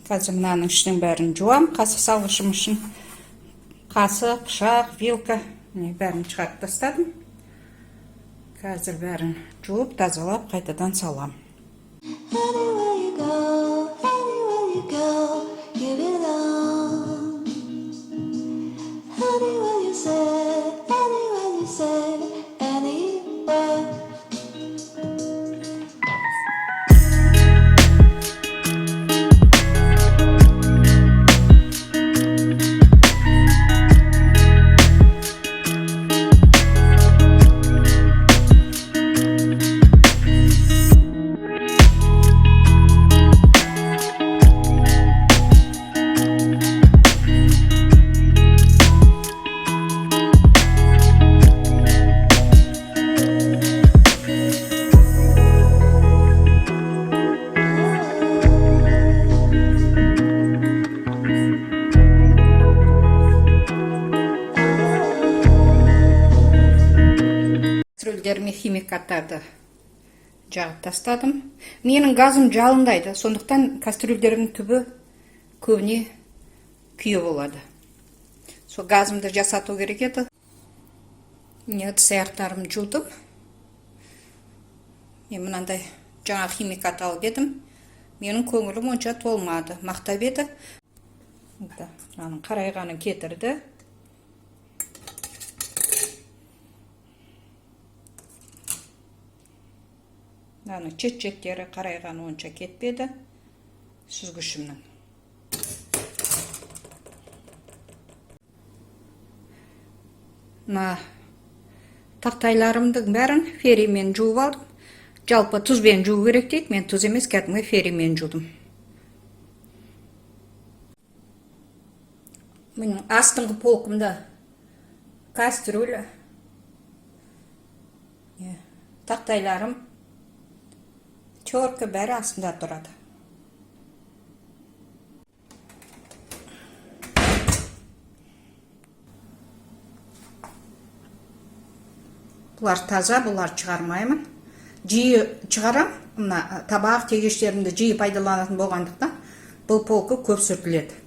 Қазір мынаның ішінің бәрін жуам, қасық салғышым үшін. Қасық, пышақ, вилка, бәрін шығарып тастадым. Қазір бәрін жуып, тазалап, қайтадан салам. Кастрюльдеріме химикаттарды жағып тастадым. Менің газым жалындайды, сондықтан кастрюльдерімнің түбі көбіне күйе болады. Сол газымды жасату керек еді. Ыдыс аяқтарым жудым. Мен мынандай жаңа химикат алып едім. Менің көңілім онша толмады. Мақтап еді. Қарайғанын кетірді. Чет-четтері қарайған онша кетпеді. Сүзгішімнің. Тақтайларымдың бәрін феримен жуып алдым. Жалпы тұзбен жуу керек дейді. Мен тұз емес, кәдімгі феримен жудым. Менің астыңғы полкымда кастрюля, тақтайларым, терка бәрі астында тұрады. Бұлар таза, бұлар шығармаймын. Жиі шығарам, табақ тегештерімді жиі пайдаланатын болғандықтан бұл полка көп сүртіледі.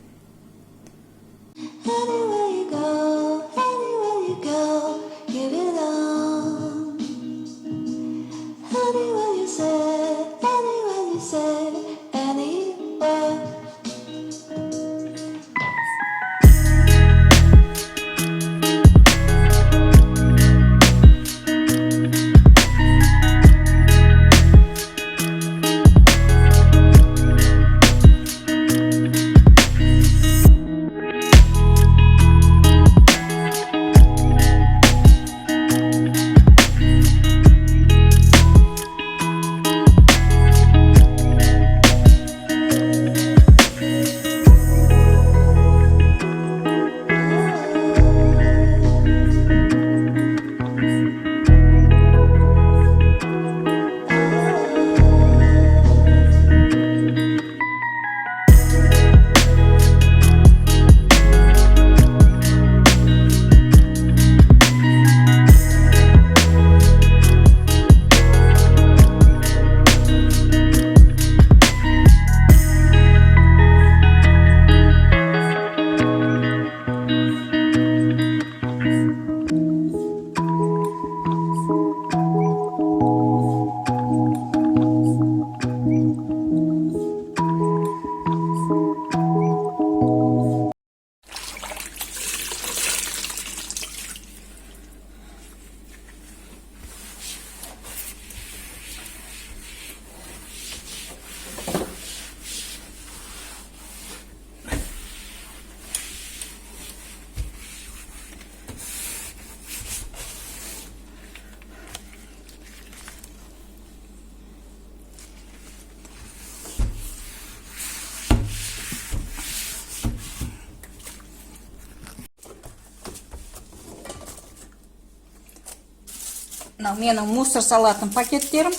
Менің мусор салатын пакеттерім.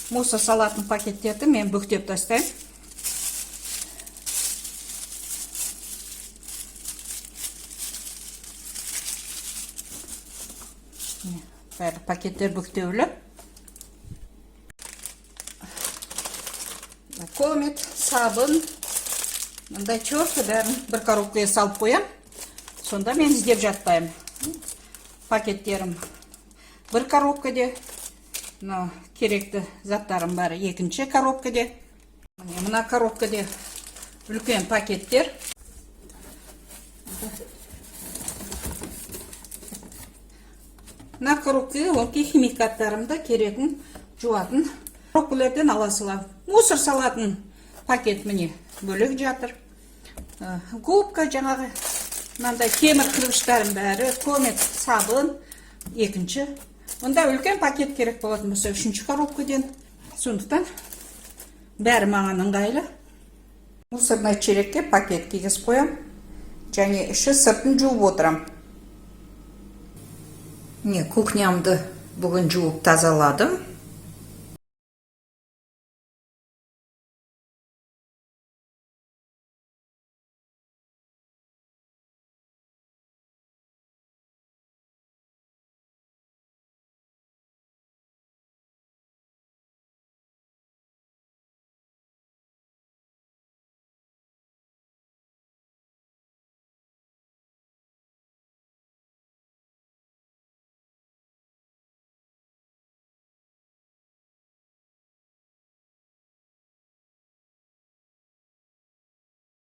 Мусор салатын пакеттерді мен бүктеп тастаймын. Бәрі пакеттер бүктеулі. Комет, сабын, Мындай четко бәрін бір коробкаға салып қоям. Сонда мен іздеп жатпаймын. Пакеттерім бір коробкаде, керекті заттарым бәрі екінші коробкаде. Мына коробкаде үлкен пакеттер. Мына коробкаға химикаттарымды керегін жуатын коробкалардан ала салам. Мусор салатын пакет міне бөлек жатыр. Губка жаңағы мынандай темір кіргіштәрім бәрі, комет, сабын, екінші. Онда үлкен пакет керек болатын болса, үшінші коробкадан. Сондықтан бәрі маған ыңғайлы. Мусорный черекке пакет кигізіп қоям. Және іші сыртын жуып отырам. Кухнямды бүгін жуып тазаладым.